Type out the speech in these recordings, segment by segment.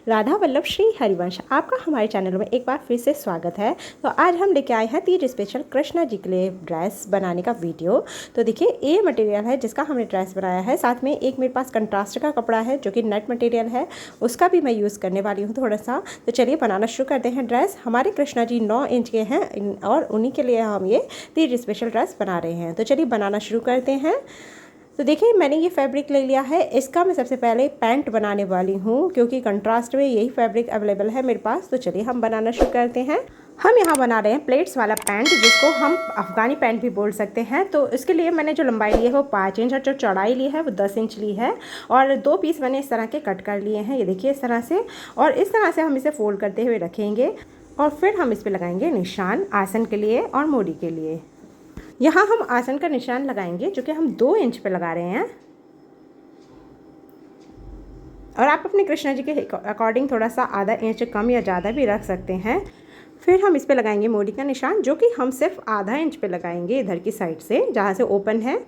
राधा वल्लभ श्री हरिवंश आपका हमारे चैनल में एक बार फिर से स्वागत है। तो आज हम लेके आए हैं तीज स्पेशल कृष्णा जी के लिए ड्रेस बनाने का वीडियो। तो देखिए ये मटेरियल है जिसका हमने ड्रेस बनाया है। साथ में एक मेरे पास कंट्रास्ट का कपड़ा है जो कि नेट मटेरियल है, उसका भी मैं यूज़ करने वाली हूँ थोड़ा सा। तो चलिए बनाना शुरू करते हैं ड्रेस। हमारे कृष्णा जी 9 इंच के हैं और उन्हीं के लिए हम ये तीज स्पेशल ड्रेस बना रहे हैं। तो चलिए बनाना शुरू करते हैं। तो देखिए मैंने ये फैब्रिक ले लिया है। इसका मैं सबसे पहले पैंट बनाने वाली हूँ क्योंकि कंट्रास्ट में यही फैब्रिक अवेलेबल है मेरे पास। तो चलिए हम बनाना शुरू करते हैं। हम यहाँ बना रहे हैं प्लेट्स वाला पैंट, जिसको हम अफ़गानी पैंट भी बोल सकते हैं। तो इसके लिए मैंने जो लंबाई ली है वो 5 इंच और जो चौड़ाई ली है वो 10 इंच ली है। और 2 पीस मैंने इस तरह के कट कर लिए हैं, ये देखिए इस तरह से। और इस तरह से हम इसे फोल्ड करते हुए रखेंगे और फिर हम इस पर लगाएंगे निशान आसन के लिए और मोड़ी के लिए। यहाँ हम आसन का निशान लगाएंगे जो कि हम 2 इंच पे लगा रहे हैं। और आप अपने कृष्णा जी के अकॉर्डिंग थोड़ा सा आधा इंच कम या ज़्यादा भी रख सकते हैं। फिर हम इस पे लगाएंगे मोड़ी का निशान जो कि हम सिर्फ आधा इंच पे लगाएंगे इधर की साइड से जहाँ से ओपन है,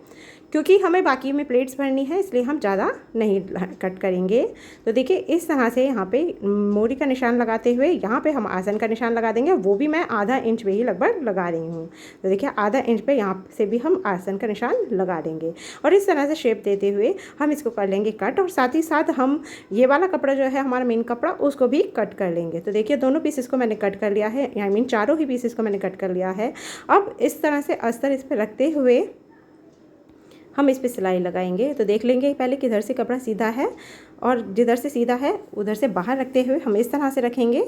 क्योंकि हमें बाकी में प्लेट्स भरनी है इसलिए हम ज़्यादा नहीं कट करेंगे। तो देखिए इस तरह से यहाँ पे मोड़ी का निशान लगाते हुए यहाँ पे हम आसन का निशान लगा देंगे, वो भी मैं आधा इंच पे ही लगभग लगा रही हूँ। तो देखिए आधा इंच पे यहाँ से भी हम आसन का निशान लगा देंगे और इस तरह से शेप देते हुए हम इसको कर लेंगे कट। और साथ ही साथ हम ये वाला कपड़ा जो है हमारा मेन कपड़ा, उसको भी कट कर लेंगे। तो देखिए दोनों पीसेस को मैंने कट कर लिया है, आई मीन चारों ही पीसेस को मैंने कट कर लिया है। अब इस तरह से अस्तर इस पर रखते हुए हम इस पे सिलाई लगाएंगे। तो देख लेंगे पहले किधर से कपड़ा सीधा है और जिधर से सीधा है उधर से बाहर रखते हुए हम इस तरह से रखेंगे।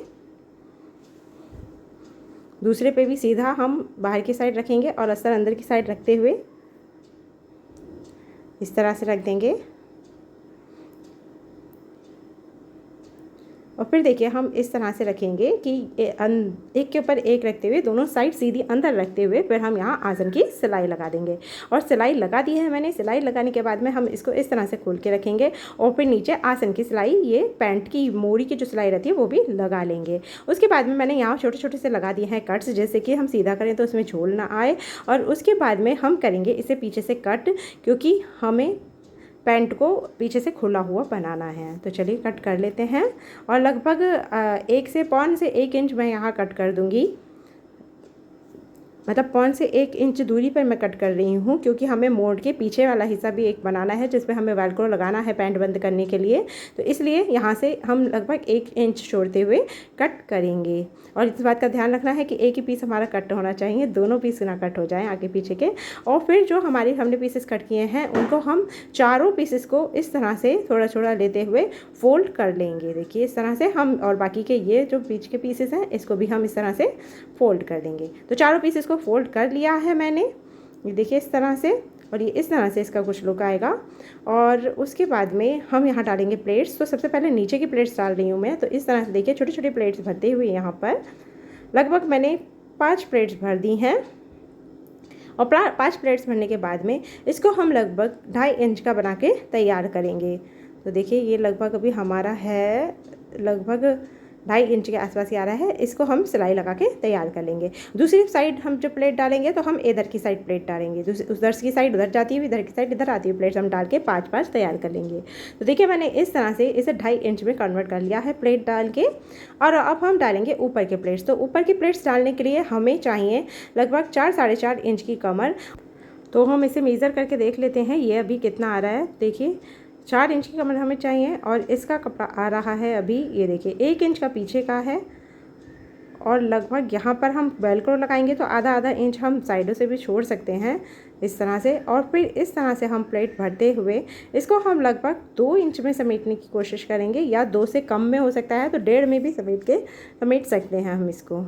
दूसरे पे भी सीधा हम बाहर की साइड रखेंगे और अस्तर अंदर की साइड रखते हुए इस तरह से रख देंगे। और फिर देखिए हम इस तरह से रखेंगे कि एक के ऊपर एक रखते हुए दोनों साइड सीधी अंदर रखते हुए फिर हम यहाँ आसन की सिलाई लगा देंगे। और सिलाई लगा दी है मैंने। सिलाई लगाने के बाद में हम इसको इस तरह से खोल के रखेंगे और फिर नीचे आसन की सिलाई, ये पैंट की मोड़ी की जो सिलाई रहती है वो भी लगा लेंगे। उसके बाद में मैंने यहाँ छोटे छोटे से लगा दिए हैं कट्स, जैसे कि हम सीधा करें तो उसमें झोल ना आए। और उसके बाद में हम करेंगे इसे पीछे से कट, क्योंकि हमें पैंट को पीछे से खुला हुआ बनाना है। तो चलिए कट कर लेते हैं। और लगभग 1 से 1.25 इंच मैं यहाँ कट कर दूँगी, मतलब 1.25 इंच दूरी पर मैं कट कर रही हूँ, क्योंकि हमें मोड़ के पीछे वाला हिस्सा भी एक बनाना है जिसमें हमें वेलक्रो लगाना है पैंट बंद करने के लिए। तो इसलिए यहाँ से हम लगभग 1 इंच छोड़ते हुए कट करेंगे। और इस बात का ध्यान रखना है कि एक ही पीस हमारा कट होना चाहिए, दोनों पीस ना कट हो जाएं आगे पीछे के। और फिर जो हमने पीसेस कट किए हैं उनको हम चारों पीसेस को इस तरह से थोड़ा थोड़ा लेते हुए फोल्ड कर लेंगे। देखिए इस तरह से हम, और बाकी के ये जो बीच के पीसेस हैं इसको भी हम इस तरह से फोल्ड कर देंगे। तो चारों पीसेस को फोल्ड कर लिया है मैंने, ये देखिए इस तरह से। और ये इस तरह से इसका कुछ लुक आएगा। और उसके बाद में हम यहाँ डालेंगे प्लेट्स। तो सबसे पहले नीचे की प्लेट्स डाल रही हूँ मैं। तो इस तरह से देखिए छोटी छोटी प्लेट्स भरते हुए यहाँ पर लगभग मैंने 5 प्लेट्स भर दी हैं। और 5 प्लेट्स भरने के बाद में इसको हम लगभग 2.5 इंच का बना के तैयार करेंगे। तो देखिए ये लगभग अभी हमारा है लगभग 2.5 इंच के आसपास ही आ रहा है। इसको हम सिलाई लगा के तैयार कर लेंगे। दूसरी साइड हम जो प्लेट डालेंगे तो हम इधर की साइड प्लेट डालेंगे, उधर की साइड उधर जाती हुई, इधर की साइड इधर आती हुई प्लेट्स हम डाल के 5-5 तैयार कर लेंगे। तो देखिए मैंने इस तरह से इसे 2.5 इंच में कन्वर्ट कर लिया है प्लेट डाल के। और अब हम डालेंगे ऊपर के प्लेट्स। तो ऊपर की प्लेट्स डालने के लिए हमें चाहिए लगभग 4-4.5 इंच की कमर। तो हम इसे मेज़र करके देख लेते हैं ये अभी कितना आ रहा है। देखिए 4 इंच की कमर हमें चाहिए और इसका कपड़ा आ रहा है अभी, ये देखिए 1 इंच का पीछे का है। और लगभग यहाँ पर हम वेलक्रो लगाएंगे तो आधा आधा इंच हम साइडों से भी छोड़ सकते हैं इस तरह से। और फिर इस तरह से हम प्लेट भरते हुए इसको हम लगभग 2 इंच में समेटने की कोशिश करेंगे, या 2 से कम में हो सकता है तो 1.5 में भी समेट सकते हैं हम इसको।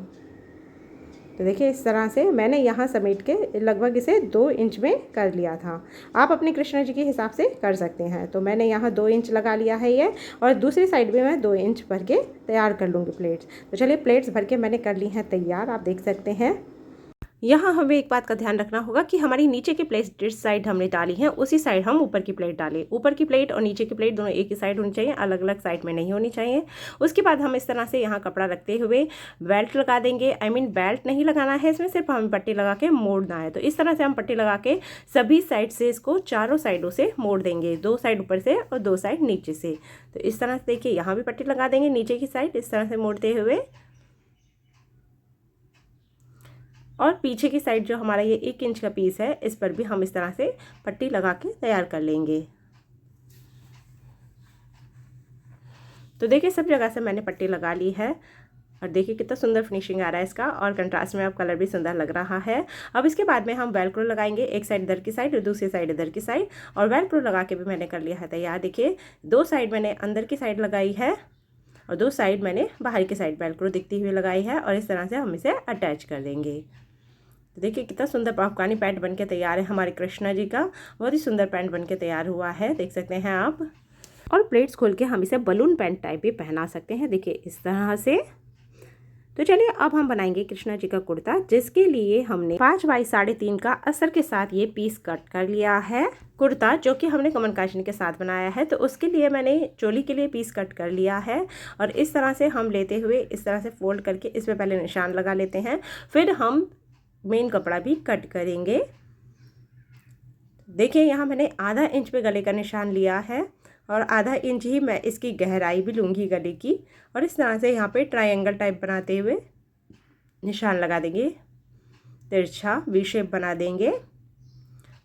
तो देखिए इस तरह से मैंने यहाँ समेट के लगभग इसे 2 इंच में कर लिया था। आप अपने कृष्णा जी के हिसाब से कर सकते हैं। तो मैंने यहाँ 2 इंच लगा लिया है ये, और दूसरी साइड भी मैं 2 इंच भर के तैयार कर लूँगी प्लेट्स। तो चलिए प्लेट्स भर के मैंने कर ली हैं तैयार, आप देख सकते हैं। यहाँ हमें एक बात का ध्यान रखना होगा कि हमारी नीचे की प्लेट जिस साइड हमने डाली है उसी साइड हम ऊपर की प्लेट डालें। ऊपर की प्लेट और नीचे की प्लेट दोनों एक ही साइड होनी चाहिए, अलग अलग साइड में नहीं होनी चाहिए। उसके बाद हम इस तरह से यहाँ कपड़ा रखते हुए बेल्ट लगा देंगे। बेल्ट नहीं लगाना है इसमें, सिर्फ हमें पट्टी लगा के मोड़ना है। तो इस तरह से हम पट्टी लगा के सभी साइड से इसको चारों साइडों से मोड़ देंगे, 2 साइड ऊपर से और 2 साइड नीचे से। तो इस तरह से देखिए यहाँ भी पट्टी लगा देंगे नीचे की साइड इस तरह से मोड़ते हुए, और पीछे की साइड जो हमारा ये 1 इंच का पीस है इस पर भी हम इस तरह से पट्टी लगा के तैयार कर लेंगे। तो देखिए सब जगह से मैंने पट्टी लगा ली है और देखिए कितना सुंदर फिनिशिंग आ रहा है इसका, और कंट्रास्ट में अब कलर भी सुंदर लग रहा है। अब इसके बाद में हम वेलक्रो लगाएंगे, एक साइड इधर की साइड और दूसरी साइड इधर की साइड, और वेलक्रो लगा के भी मैंने कर लिया है तैयार। देखिए 2 साइड मैंने अंदर की साइड लगाई है और 2 साइड मैंने बाहर की साइड वेलक्रो दिखती हुई लगाई है, और इस तरह से हम इसे अटैच कर देंगे। तो देखिए कितना सुंदर अफगानी पैंट बनके तैयार है हमारे कृष्णा जी का, बहुत ही सुंदर पैंट बनके तैयार हुआ है, देख सकते हैं आप। और प्लेट्स खोल के हम इसे बलून पैंट टाइप भी पहना सकते हैं, देखिए इस तरह से। तो चलिए अब हम बनाएंगे कृष्णा जी का कुर्ता, जिसके लिए हमने 5 बाई 3.5 का अस्तर के साथ ये पीस कट कर लिया है। कुर्ता जो कि हमने कमर काचनी के साथ बनाया है, तो उसके लिए मैंने चोली के लिए पीस कट कर लिया है। और इस तरह से हम लेते हुए इस तरह से फोल्ड करके इस पर पहले निशान लगा लेते हैं, फिर हम मेन कपड़ा भी कट करेंगे। देखिए यहाँ मैंने आधा इंच पे गले का निशान लिया है और आधा इंच ही मैं इसकी गहराई भी लूँगी गले की, और इस तरह से यहाँ पे ट्रायंगल टाइप बनाते हुए निशान लगा देंगे, तिरछा वी शेप बना देंगे।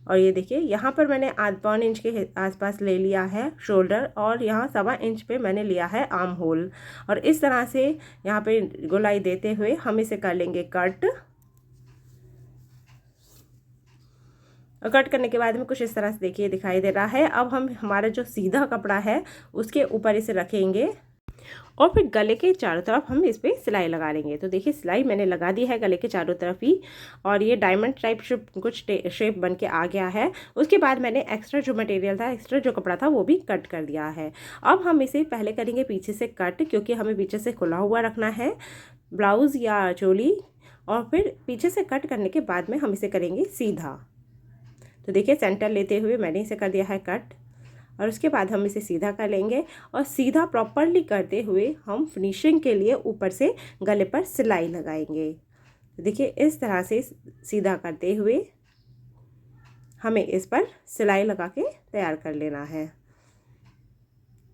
और ये देखिए यहाँ पर मैंने आध पौन इंच के आसपास ले लिया है शोल्डर, और यहाँ 1.25 इंच पे मैंने लिया है आर्म होल, और इस तरह से यहाँ पे गोलाई देते हुए हम इसे कर लेंगे कट। और कट करने के बाद में कुछ इस तरह से देखिए दिखाई दे रहा है। अब हम हमारा जो सीधा कपड़ा है उसके ऊपर इसे रखेंगे और फिर गले के चारों तरफ हम इस पर सिलाई लगा लेंगे। तो देखिए सिलाई मैंने लगा दी है गले के चारों तरफ ही, और ये डायमंड टाइप कुछ शेप बन के आ गया है। उसके बाद मैंने एक्स्ट्रा जो मटेरियल था, एक्स्ट्रा जो कपड़ा था वो भी कट कर दिया है। अब हम इसे पहले करेंगे पीछे से कट, क्योंकि हमें पीछे से खुला हुआ रखना है ब्लाउज़ या चोली, और फिर पीछे से कट करने के बाद में हम इसे करेंगे सीधा। तो देखिए सेंटर लेते हुए मैंने इसे कर दिया है कट, और उसके बाद हम इसे सीधा कर लेंगे, और सीधा प्रॉपरली करते हुए हम फिनिशिंग के लिए ऊपर से गले पर सिलाई लगाएंगे। तो देखिए इस तरह से सीधा करते हुए हमें इस पर सिलाई लगा के तैयार कर लेना है।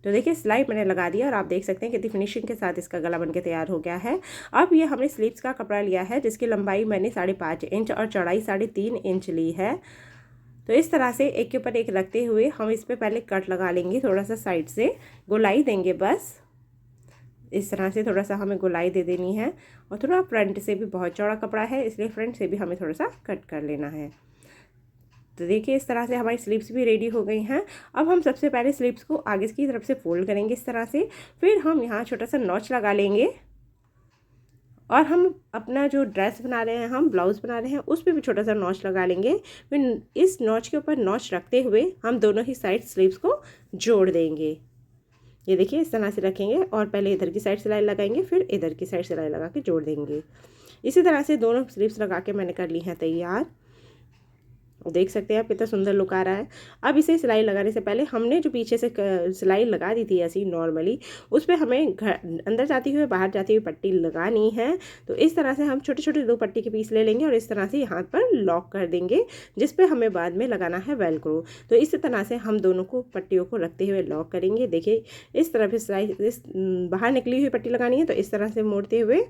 तो देखिए सिलाई मैंने लगा दिया और आप देख सकते हैं कितनी फिनिशिंग के साथ इसका गला बनके तैयार हो गया है। अब ये हमने स्लीव्स का कपड़ा लिया है, जिसकी लंबाई मैंने 5.5 इंच और चौड़ाई 3.5 इंच ली है। तो इस तरह से एक के ऊपर एक रखते हुए हम इस पर पहले कट लगा लेंगे, थोड़ा सा साइड से गोलाई देंगे, बस इस तरह से थोड़ा सा हमें गोलाई दे देनी है। और थोड़ा फ्रंट से भी बहुत चौड़ा कपड़ा है, इसलिए फ्रंट से भी हमें थोड़ा सा कट कर लेना है। तो देखिए इस तरह से हमारी स्लीव्स भी रेडी हो गई हैं। अब हम सबसे पहले स्लीव्स को आगे की तरफ से फोल्ड करेंगे इस तरह से, फिर हम यहाँ छोटा सा नॉच लगा लेंगे, और हम अपना जो ड्रेस बना रहे हैं, हम ब्लाउज़ बना रहे हैं, उस पर भी छोटा सा नॉच लगा लेंगे। फिर इस नॉच के ऊपर नॉच रखते हुए हम दोनों ही साइड स्लीव्स को जोड़ देंगे। ये देखिए इस तरह से रखेंगे और पहले इधर की साइड सिलाई लगाएंगे, फिर इधर की साइड सिलाई लगा के जोड़ देंगे। इसी तरह से दोनों स्लीव्स लगा के मैंने कर ली हैं तैयार। देख सकते हैं आप कितना सुंदर लुक आ रहा है। अब इसे सिलाई लगाने से पहले हमने जो पीछे से सिलाई लगा दी थी ऐसी नॉर्मली, उस पर हमें अंदर जाती हुई बाहर जाती हुई पट्टी लगानी है। तो इस तरह से हम छोटे छोटे 2 पट्टी के पीस ले लेंगे और इस तरह से यहाँ पर लॉक कर देंगे, जिस पे हमें बाद में लगाना है वेलक्रो। तो इस तरह से हम दोनों को पट्टियों को रखते हुए लॉक करेंगे। देखिए इस तरह से सिलाई इस बाहर निकली हुई पट्टी लगानी है, तो इस तरह से मोड़ते हुए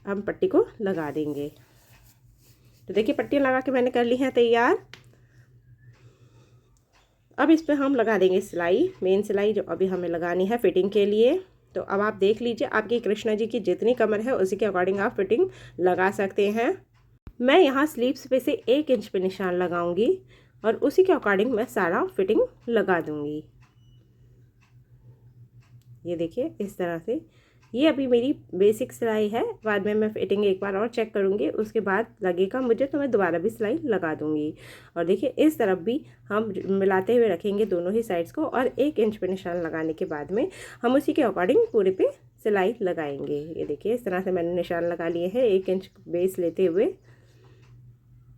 हम पट्टी को लगा देंगे। तो देखिए पट्टियाँ लगा के मैंने कर ली हैं तैयार। अब इस पर हम लगा देंगे सिलाई, मेन सिलाई जो अभी हमें लगानी है फिटिंग के लिए। तो अब आप देख लीजिए आपकी कृष्णा जी की जितनी कमर है उसी के अकॉर्डिंग आप फिटिंग लगा सकते हैं। मैं यहाँ स्लीव्स पे से 1 इंच पे निशान लगाऊंगी और उसी के अकॉर्डिंग मैं सारा फिटिंग लगा दूंगी। ये देखिए इस तरह से, ये अभी मेरी बेसिक सिलाई है, बाद में मैं फिटिंग एक बार और चेक करूँगी, उसके बाद लगेगा मुझे तो मैं दोबारा भी सिलाई लगा दूँगी। और देखिए इस तरफ भी हम मिलाते हुए रखेंगे दोनों ही साइड्स को, और 1 इंच पे निशान लगाने के बाद में हम उसी के अकॉर्डिंग पूरे पे सिलाई लगाएंगे। ये देखिए इस तरह से मैंने निशान लगा लिए हैं 1 इंच बेस लेते हुए।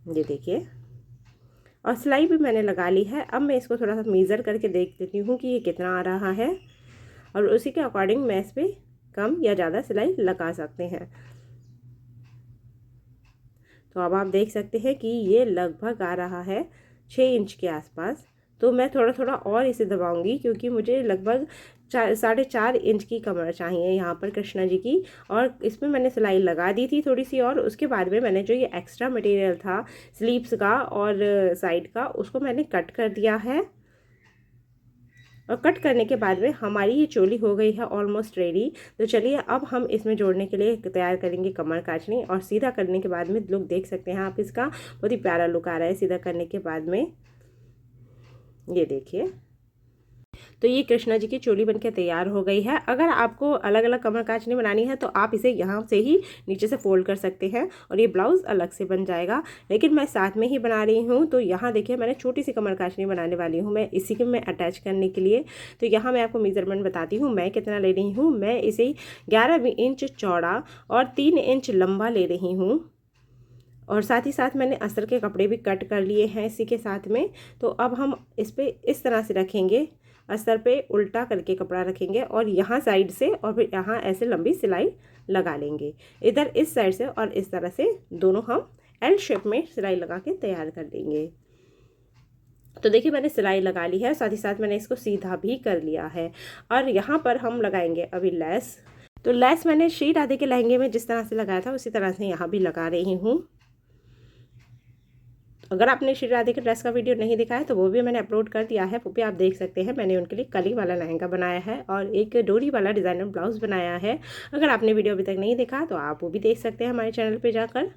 ये देखिए, और सिलाई भी मैंने लगा ली है। अब मैं इसको थोड़ा सा मेज़र करके देख लेती हूँ कि ये कितना आ रहा है, और उसी के अकॉर्डिंग मैं इस पर कम या ज़्यादा सिलाई लगा सकते हैं। तो अब आप देख सकते हैं कि ये लगभग आ रहा है 6 इंच के आसपास। तो मैं थोड़ा थोड़ा और इसे दबाऊंगी, क्योंकि मुझे लगभग 4.5 इंच की कमर चाहिए यहाँ पर कृष्णा जी की। और इसमें मैंने सिलाई लगा दी थी थोड़ी सी, और उसके बाद में मैंने जो ये एक्स्ट्रा मटेरियल था स्लीव्स का और साइड का, उसको मैंने कट कर दिया है। और कट करने के बाद में हमारी ये चोली हो गई है ऑलमोस्ट रेडी। तो चलिए अब हम इसमें जोड़ने के लिए तैयार करेंगे कमर काचनी। और सीधा करने के बाद में लुक देख सकते हैं आप, इसका बहुत ही प्यारा लुक आ रहा है सीधा करने के बाद में। ये देखिए, तो ये कृष्णा जी की चोली बनके तैयार हो गई है। अगर आपको अलग अलग कमर काचनी बनानी है तो आप इसे यहाँ से ही नीचे से फोल्ड कर सकते हैं और ये ब्लाउज़ अलग से बन जाएगा, लेकिन मैं साथ में ही बना रही हूँ। तो यहाँ देखिए, मैंने छोटी सी कमर काचनी बनाने वाली हूँ मैं इसी के में अटैच करने के लिए। तो यहाँ मैं आपको मेज़रमेंट बताती हूँ मैं कितना ले रही हूँ। मैं इसे 11 इंच चौड़ा और 3 इंच लंबा ले रही हूँ, और साथ ही साथ मैंने अस्तर के कपड़े भी कट कर लिए हैं इसी के साथ में। तो अब हम इस पर इस तरह से रखेंगे, अस्तर पे उल्टा करके कपड़ा रखेंगे और यहाँ साइड से, और फिर यहाँ ऐसे लंबी सिलाई लगा लेंगे इधर इस साइड से, और इस तरह से दोनों हम एल शेप में सिलाई लगा के तैयार कर देंगे। तो देखिए, मैंने सिलाई लगा ली है, साथ ही साथ मैंने इसको सीधा भी कर लिया है। और यहाँ पर हम लगाएंगे अभी लेस। तो लेस मैंने श्री राधे के लहंगे में जिस तरह से लगाया था उसी तरह से यहाँ भी लगा रही हूँ। अगर आपने श्री राधे के ड्रेस का वीडियो नहीं देखा है तो वो भी मैंने अपलोड कर दिया है, वो भी आप देख सकते हैं। मैंने उनके लिए कली वाला लहंगा बनाया है और एक डोरी वाला डिज़ाइनर ब्लाउज़ बनाया है। अगर आपने वीडियो अभी तक नहीं देखा तो आप वो भी देख सकते हैं हमारे चैनल पे जाकर।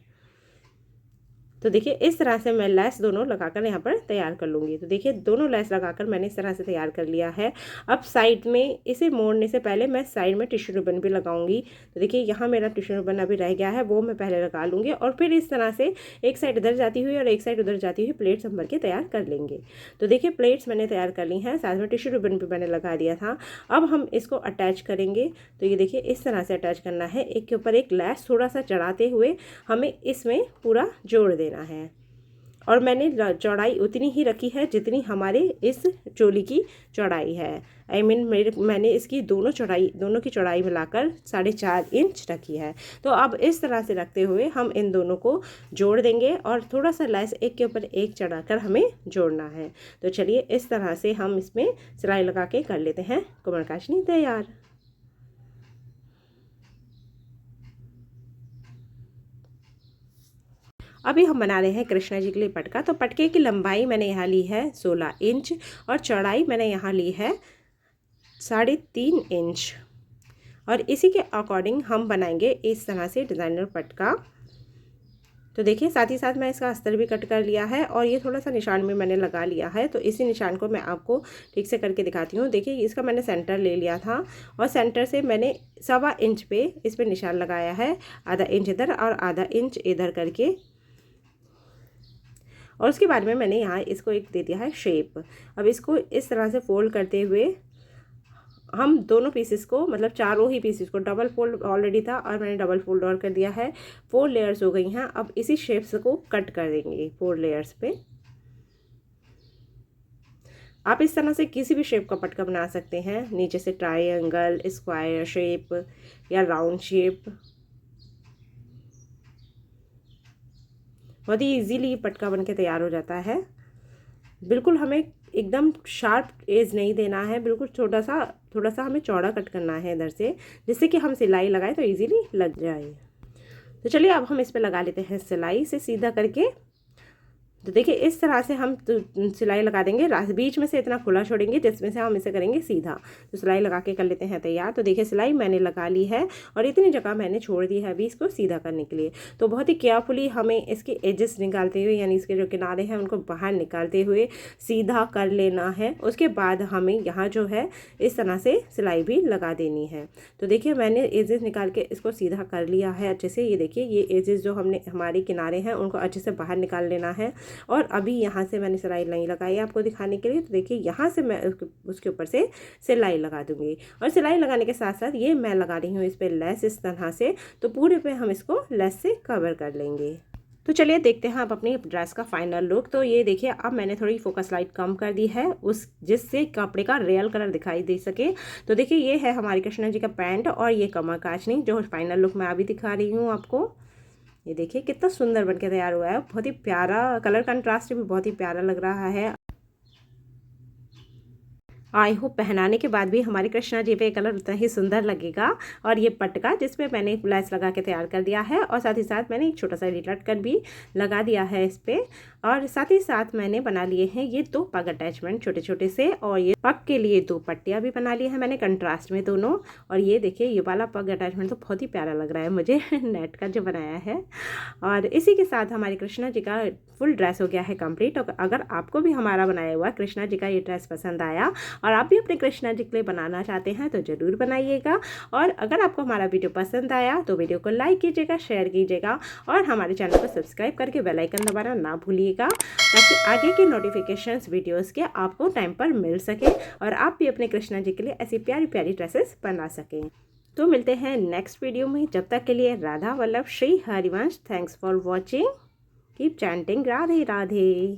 तो देखिए, इस तरह से मैं लेस दोनों लगाकर यहाँ पर तैयार कर लूँगी। तो देखिए, दोनों लेस लगाकर मैंने इस तरह से तैयार कर लिया है। अब साइड में इसे मोड़ने से पहले मैं साइड में टिश्यू रिबन भी लगाऊंगी। तो देखिए, यहाँ मेरा टिश्यू रिबन अभी रह गया है, वो मैं पहले लगा लूँगी, और फिर इस तरह से एक साइड इधर जाती हुई और एक साइड उधर जाती हुई प्लेट्स हम भर के तैयार कर लेंगे। तो देखिए, प्लेट्स मैंने तैयार कर ली हैं, साथ में टिश्यू रिबन भी मैंने लगा दिया था। अब हम इसको अटैच करेंगे। तो ये देखिए, इस तरह से अटैच करना है, एक के ऊपर एक लैस थोड़ा सा चढ़ाते हुए हमें इसमें पूरा जोड़ देना है। और मैंने चौड़ाई उतनी ही रखी है जितनी हमारे इस चोली की चौड़ाई है। मैंने इसकी दोनों की चौड़ाई मिलाकर 4.5 इंच रखी है। तो अब इस तरह से रखते हुए हम इन दोनों को जोड़ देंगे, और थोड़ा सा लेस एक के ऊपर एक चढ़ाकर हमें जोड़ना है। तो चलिए, इस तरह से हम इसमें सिलाई लगा के कर लेते हैं कमर काचनी तैयार। अभी हम बना रहे हैं कृष्णा जी के लिए पटका। तो पटके की लंबाई मैंने यहाँ ली है 16 इंच और चौड़ाई मैंने यहाँ ली है 3.5 इंच, और इसी के अकॉर्डिंग हम बनाएंगे इस तरह से डिज़ाइनर पटका। तो देखिए, साथ ही साथ मैं इसका अस्तर भी कट कर लिया है, और ये थोड़ा सा निशान भी मैंने लगा लिया है। तो इसी निशान को मैं आपको ठीक से करके दिखाती हूँ। देखिए, इसका मैंने सेंटर ले लिया था, और सेंटर से मैंने 1.25 इंच पे इस पर निशान लगाया है, आधा इंच इधर और आधा इंच इधर करके। और उसके बाद में मैंने यहाँ इसको एक दे दिया है शेप। अब इसको इस तरह से फोल्ड करते हुए हम दोनों पीसेस को, मतलब चारों ही पीसेस को, डबल फोल्ड ऑलरेडी था और मैंने डबल फोल्ड और कर दिया है। 4 लेयर्स हो गई हैं। अब इसी शेप्स को कट कर देंगे 4 लेयर्स पे। आप इस तरह से किसी भी शेप का पटका बना सकते हैं, नीचे से ट्रायंगल, स्क्वायर शेप या राउंड शेप। बहुत ही इजीली पटका बनके तैयार हो जाता है। बिल्कुल हमें एकदम शार्प एज नहीं देना है, बिल्कुल थोड़ा सा हमें चौड़ा कट करना है इधर से, जिससे कि हम सिलाई लगाए तो इजीली लग जाए। तो चलिए, अब हम इस पे लगा लेते हैं सिलाई से सीधा करके। तो देखिए, इस तरह से हम सिलाई लगा देंगे, बीच में से इतना खुला छोड़ेंगे जिसमें से हम इसे करेंगे सीधा। तो सिलाई लगा के कर लेते हैं तैयार। तो देखिए, सिलाई मैंने लगा ली है और इतनी जगह मैंने छोड़ दी है अभी इसको सीधा करने के लिए। तो बहुत ही केयरफुली हमें इसके एजेस निकालते हुए, यानी इसके जो किनारे हैं उनको बाहर निकालते हुए सीधा कर लेना है। उसके बाद हमें यहाँ जो है इस तरह से सिलाई भी लगा देनी है। तो देखिए, मैंने एजेस निकाल के इसको सीधा कर लिया है अच्छे से। ये देखिए, ये एजेस जो हमने हमारे किनारे हैं उनको अच्छे से बाहर निकाल लेना है। और अभी यहाँ से मैंने सिलाई नहीं लगाई आपको दिखाने के लिए। तो देखिए, यहाँ से मैं उसके ऊपर से सिलाई लगा दूंगी, और सिलाई लगाने के साथ साथ ये मैं लगा रही हूँ इस पर लेस इस तरह से। तो पूरे पे हम इसको लेस से कवर कर लेंगे। तो चलिए देखते हैं अब अपनी ड्रेस का फाइनल लुक। तो ये देखिए, अब मैंने थोड़ी फोकस लाइट कम कर दी है उस जिससे कपड़े का रियल कलर दिखाई दे सके। तो देखिए ये है हमारी कृष्णा जी का पैंट और ये कमर काचनी जो फाइनल लुक मैं अभी दिखा रही हूँ आपको। ये देखिए कितना सुंदर बनके तैयार हुआ है, बहुत ही प्यारा कलर कंट्रास्ट भी बहुत ही प्यारा लग रहा है। आई होप पहनाने के बाद भी हमारी कृष्णा जी पे कलर उतना ही सुंदर लगेगा। और ये पटका जिसपे मैंने लेस लगा के तैयार कर दिया है और साथ ही साथ मैंने एक छोटा सा लटकन भी लगा दिया है इस पर। और साथ ही साथ मैंने बना लिए हैं ये 2 पग अटैचमेंट छोटे छोटे से, और ये पग के लिए 2 पट्टियाँ भी बना ली है मैंने कंट्रास्ट में दोनों। और ये देखिए ये वाला पग अटैचमेंट तो बहुत ही प्यारा लग रहा है मुझे नेट का जो बनाया है। और इसी के साथ हमारी कृष्णा जी का फुल ड्रेस हो गया है कंप्लीट। और अगर आपको भी हमारा बनाया हुआ कृष्णा जी का ये ड्रेस पसंद आया और आप भी अपने कृष्णा जी के लिए बनाना चाहते हैं तो ज़रूर बनाइएगा। और अगर आपको हमारा वीडियो पसंद आया तो वीडियो को लाइक कीजिएगा, शेयर कीजिएगा और हमारे चैनल को सब्सक्राइब करके बेल आइकन दबाना ना भूलिएगा, ताकि आगे के नोटिफिकेशंस वीडियोस के आपको टाइम पर मिल सके और आप भी अपने कृष्णा जी के लिए ऐसी प्यारी प्यारी ड्रेसेस बना सकें। तो मिलते हैं नेक्स्ट वीडियो में, जब तक के लिए Radha Vallabh Shri Harivansh. Thanks for watching, keep chanting Radhe Radhe.